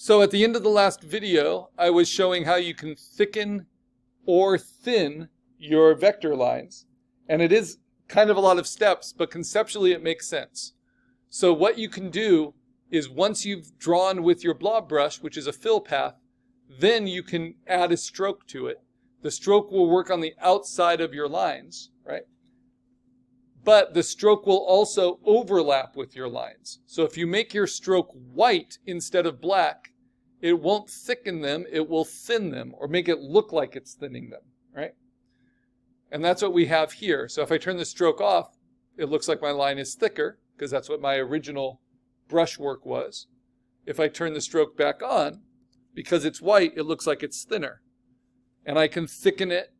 So at the end of the last video, I was showing how you can thicken or thin your vector lines. And it is kind of a lot of steps, but conceptually it makes sense. So what you can do is once you've drawn with your blob brush, which is a fill path, then you can add a stroke to it. The stroke will work on the outside of your lines, right? But the stroke will also overlap with your lines. So if you make your stroke white instead of black, it won't thicken them, it will thin them, or make it look like it's thinning them, right? And that's what we have here. So if I turn the stroke off, it looks like my line is thicker, because that's what my original brushwork was. If I turn the stroke back on, because it's white, it looks like it's thinner. And I can thicken it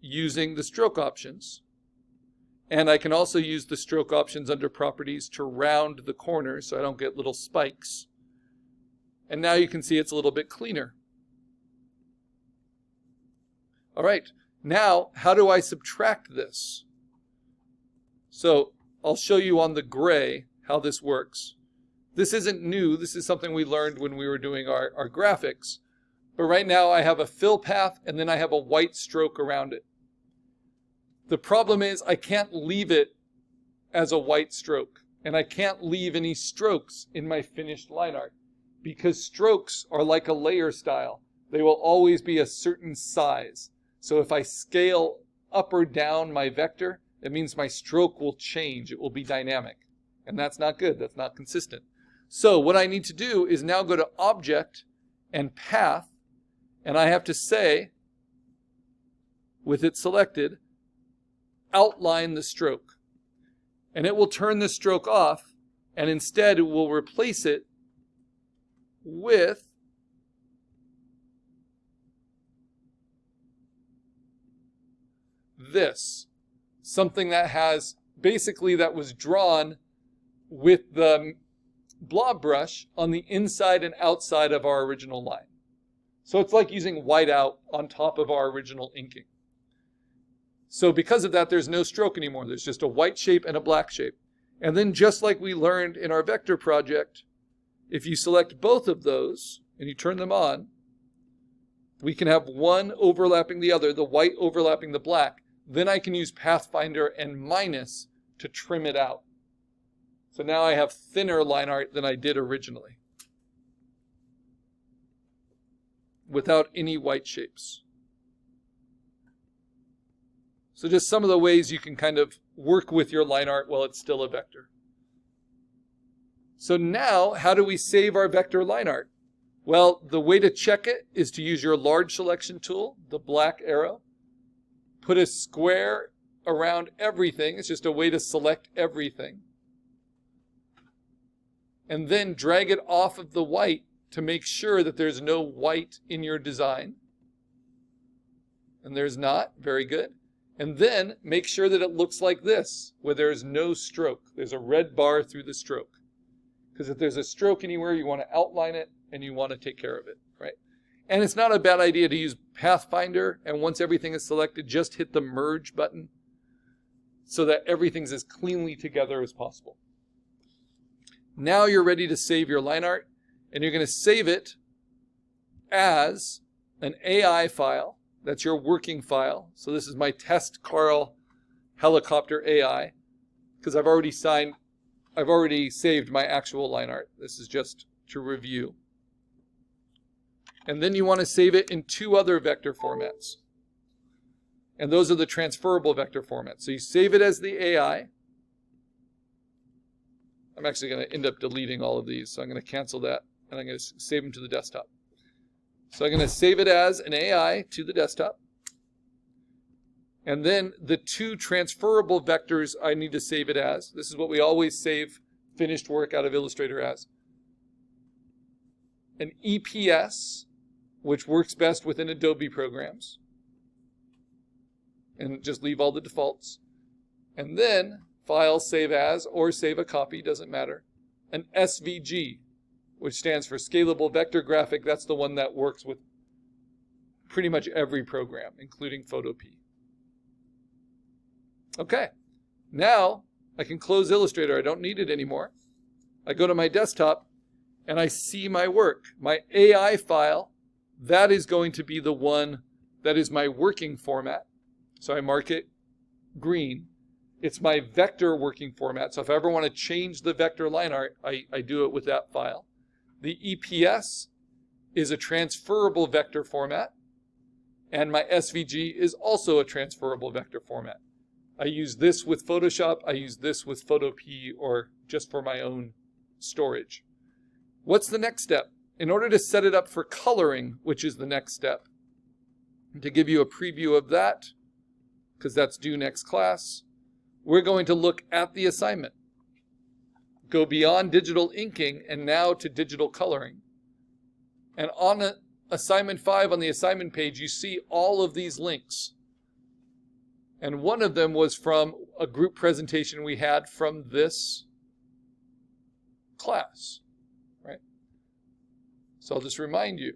using the stroke options. And I can also use the stroke options under properties to round the corners so I don't get little spikes. And now you can see it's a little bit cleaner. All right, now how do I subtract this? So I'll show you on the gray how this works. This isn't new, this is something we learned when we were doing our graphics. But right now I have a fill path and then I have a white stroke around it. The problem is I can't leave it as a white stroke, and I can't leave any strokes in my finished line art because strokes are like a layer style. They will always be a certain size. So if I scale up or down my vector, it means my stroke will change. It will be dynamic, and that's not good. That's not consistent. So what I need to do is now go to Object and Path, and I have to say, with it selected, outline the stroke. And it will turn the stroke off, and instead it will replace it with this. Something that has, basically that was drawn with the blob brush on the inside and outside of our original line. So it's like using whiteout on top of our original inking. So because of that, there's no stroke anymore. There's just a white shape and a black shape. And then just like we learned in our vector project, if you select both of those and you turn them on, we can have one overlapping the other, the white overlapping the black. Then I can use Pathfinder and minus to trim it out. So now I have thinner line art than I did originally, without any white shapes. So just some of the ways you can kind of work with your line art while it's still a vector. So now, how do we save our vector line art? Well, the way to check it is to use your large selection tool, the black arrow. Put a square around everything. It's just a way to select everything. And then drag it off of the white to make sure that there's no white in your design. And there's not. Very good. And then make sure that it looks like this, where there's no stroke. There's a red bar through the stroke. Because if there's a stroke anywhere, you want to outline it and you want to take care of it, right? And it's not a bad idea to use Pathfinder, and once everything is selected, just hit the merge button so that everything's as cleanly together as possible. Now you're ready to save your line art, and you're going to save it as an AI file. That's your working file. So this is my test Karl helicopter AI, because I've already saved my actual line art. This is just to review. And then you want to save it in two other vector formats. And those are the transferable vector formats. So you save it as the AI. I'm actually going to end up deleting all of these, so I'm going to cancel that, and I'm going to save them to the desktop. So I'm going to save it as an AI to the desktop. And then the two transferable vectors I need to save it as. This is what we always save finished work out of Illustrator as. An EPS, which works best within Adobe programs. And just leave all the defaults. And then File, Save As, or Save a Copy, doesn't matter. An SVG, which stands for Scalable Vector Graphic. That's the one that works with pretty much every program, including Photopea. Okay, now I can close Illustrator. I don't need it anymore. I go to my desktop, and I see my work. My AI file, that is going to be the one that is my working format. So I mark it green. It's my vector working format. So if I ever want to change the vector line art, I do it with that file. The EPS is a transferable vector format. And my SVG is also a transferable vector format. I use this with Photoshop. I use this with Photopea or just for my own storage. What's the next step? In order to set it up for coloring, which is the next step, to give you a preview of that, because that's due next class, we're going to look at the assignment. Go beyond digital inking and now to digital coloring. And on assignment 5 on the assignment page, you see all of these links. And one of them was from a group presentation we had from this class, right? So I'll just remind you.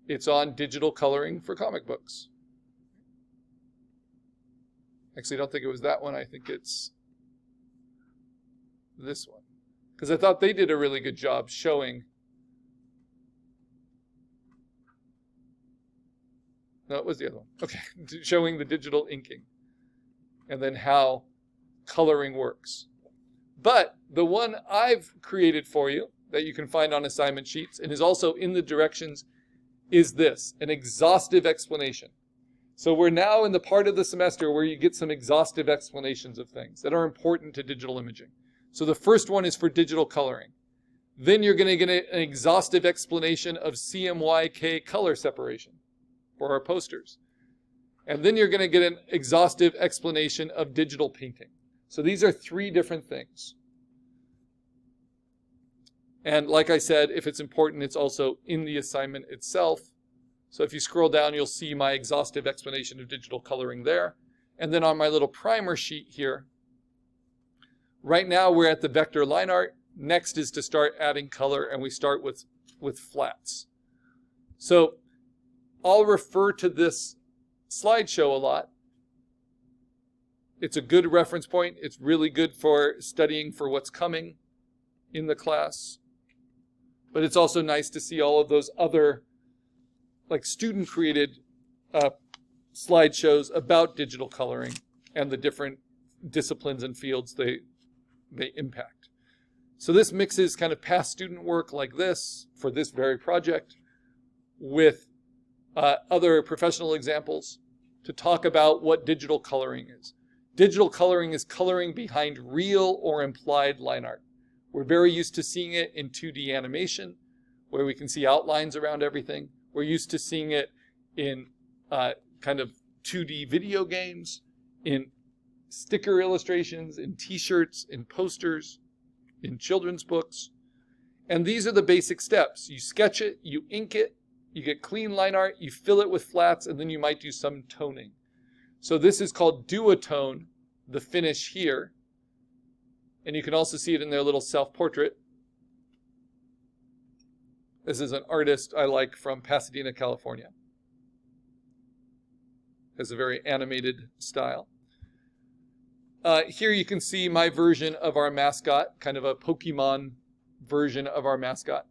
It's on digital coloring for comic books. Actually, I don't think it was that one. I think it's this one. Because I thought they did a really good job showing. No, it was the other one. Okay, showing the digital inking and then how coloring works. But the one I've created for you that you can find on assignment sheets and is also in the directions is this, an exhaustive explanation. So we're now in the part of the semester where you get some exhaustive explanations of things that are important to digital imaging. So the first one is for digital coloring. Then you're going to get an exhaustive explanation of CMYK color separation for our posters. And then you're going to get an exhaustive explanation of digital painting. So these are 3 different things. And like I said, if it's important, it's also in the assignment itself. So if you scroll down, you'll see my exhaustive explanation of digital coloring there. And then on my little primer sheet here, right now we're at the vector line art. Next is to start adding color, and we start with flats. So I'll refer to this slideshow a lot. It's a good reference point. It's really good for studying for what's coming in the class. But it's also nice to see all of those other like student-created slideshows about digital coloring and the different disciplines and fields they impact. So this mixes kind of past student work like this for this very project with other professional examples to talk about what digital coloring is. Digital coloring is coloring behind real or implied line art. We're very used to seeing it in 2D animation, where we can see outlines around everything. We're used to seeing it in kind of 2D video games, in sticker illustrations, in t-shirts, in posters, in children's books. And these are the basic steps. You sketch it, you ink it, you get clean line art, you fill it with flats, and then you might do some toning. So this is called duotone, the finish here. And you can also see it in their little self-portrait. This is an artist I like from Pasadena, California. Has a very animated style. Here you can see my version of our mascot, kind of a Pokemon version of our mascot.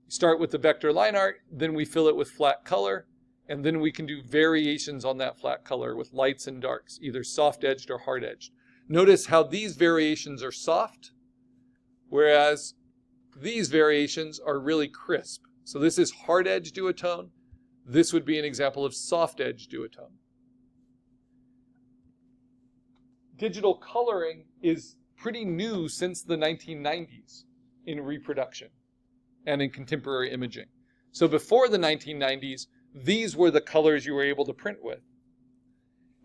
You start with the vector line art, then we fill it with flat color, and then we can do variations on that flat color with lights and darks, either soft-edged or hard-edged. Notice how these variations are soft, whereas these variations are really crisp. So this is hard-edge duotone. This would be an example of soft-edge duotone. Digital coloring is pretty new since the 1990s in reproduction and in contemporary imaging. So before the 1990s, these were the colors you were able to print with.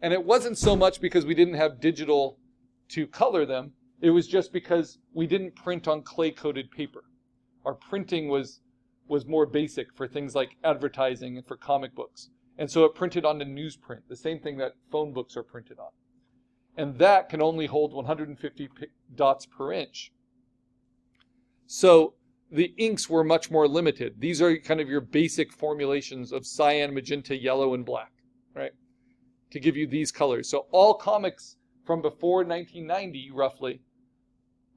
And it wasn't so much because we didn't have digital to color them. It was just because we didn't print on clay-coated paper. Our printing was more basic for things like advertising and for comic books. And so it printed onto newsprint, the same thing that phone books are printed on. And that can only hold 150 dots per inch. So the inks were much more limited. These are kind of your basic formulations of cyan, magenta, yellow, and black, right? To give you these colors. So all comics from before 1990, roughly,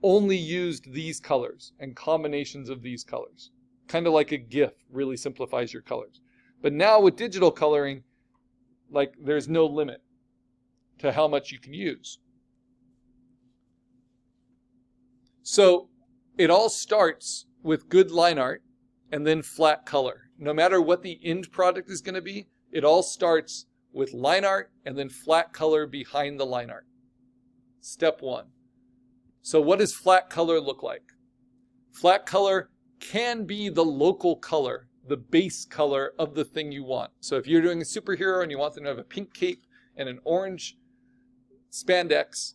only used these colors and combinations of these colors. Kind of like a GIF really simplifies your colors. But now with digital coloring, like there's no limit to how much you can use. So it all starts with good line art and then flat color. No matter what the end product is going to be, it all starts with line art and then flat color behind the line art. Step one. So what does flat color look like? Flat color can be the local color, the base color of the thing you want. So if you're doing a superhero and you want them to have a pink cape and an orange spandex,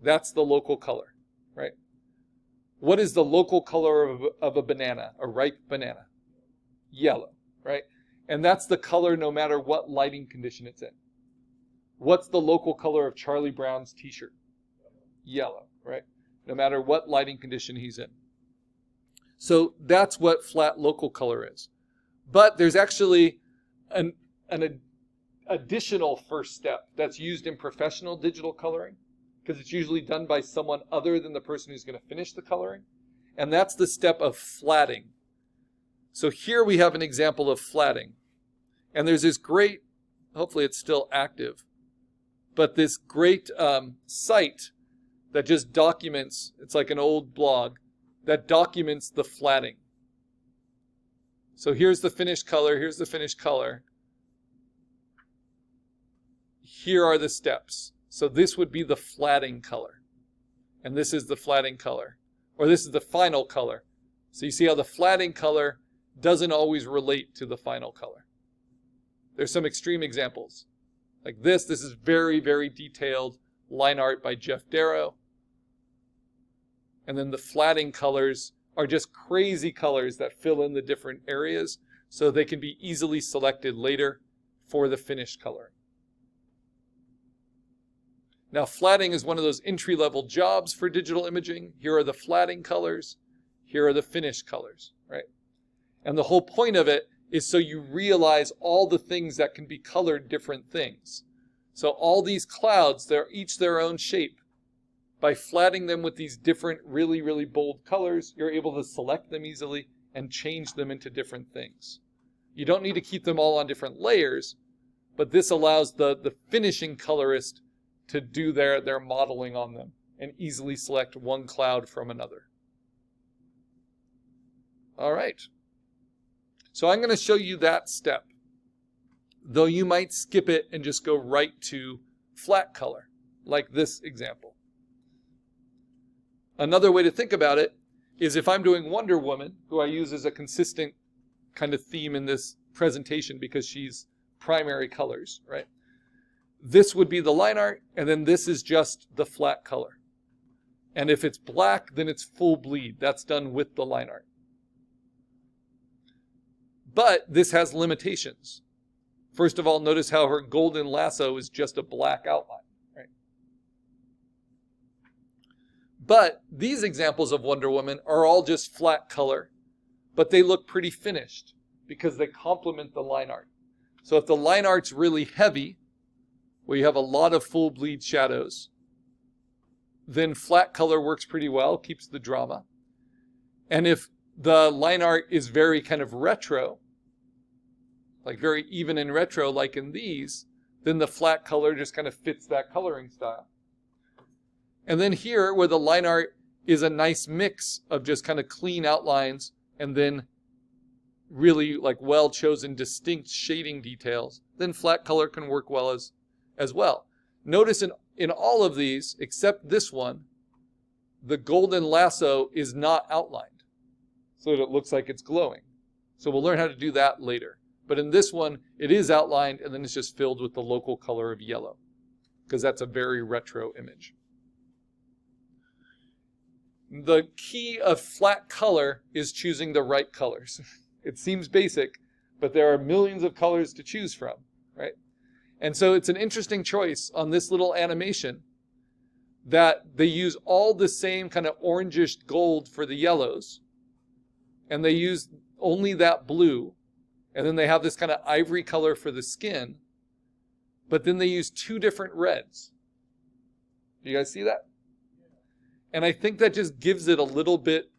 that's the local color, right? What is the local color of a banana, a ripe banana? Yellow, right? And that's the color no matter what lighting condition it's in. What's the local color of Charlie Brown's t-shirt? Yellow, right? No matter what lighting condition he's in. So that's what flat local color is. But there's actually an additional first step that's used in professional digital coloring, because it's usually done by someone other than the person who's going to finish the coloring. And that's the step of flatting. So here we have an example of flatting. And there's this great, hopefully it's still active, but this great site that just documents, it's like an old blog, that documents the flatting. So here's the finished color, here's the finished color. Here are the steps. So this would be the flatting color. And this is the flatting color. Or this is the final color. So you see how the flatting color doesn't always relate to the final color. There's some extreme examples. Like this is very, very detailed line art by Jeff Darrow. And then the flatting colors are just crazy colors that fill in the different areas so they can be easily selected later for the finished coloring. Now, flatting is one of those entry-level jobs for digital imaging. Here are the flatting colors. Here are the finished colors, right? And the whole point of it is so you realize all the things that can be colored different things. So all these clouds, they're each their own shape. By flatting them with these different really, really bold colors, you're able to select them easily and change them into different things. You don't need to keep them all on different layers, but this allows the finishing colorist to do their modeling on them and easily select one cloud from another. All right. So I'm going to show you that step, though you might skip it and just go right to flat color, like this example. Another way to think about it is if I'm doing Wonder Woman, who I use as a consistent kind of theme in this presentation because she's primary colors, right? This would be the line art, and then this is just the flat color. And if it's black, then it's full bleed. That's done with the line art. But this has limitations. First of all, notice how her golden lasso is just a black outline, right? But these examples of Wonder Woman are all just flat color, but they look pretty finished because they complement the line art. So if the line art's really heavy, where you have a lot of full bleed shadows, then flat color works pretty well, keeps the drama. And if the line art is very kind of retro, like very even and retro like in these, then the flat color just kind of fits that coloring style. And then here, where the line art is a nice mix of just kind of clean outlines and then really like well-chosen distinct shading details, then flat color can work well as well. Notice in all of these, except this one, the golden lasso is not outlined so that it looks like it's glowing. So we'll learn how to do that later. But in this one, it is outlined and then it's just filled with the local color of yellow because that's a very retro image. The key of flat color is choosing the right colors. It seems basic, but there are millions of colors to choose from, right? And so it's an interesting choice on this little animation that they use all the same kind of orangish gold for the yellows, and they use only that blue, and then they have this kind of ivory color for the skin, but then they use two different reds. Do you guys see that? And I think that just gives it a little bit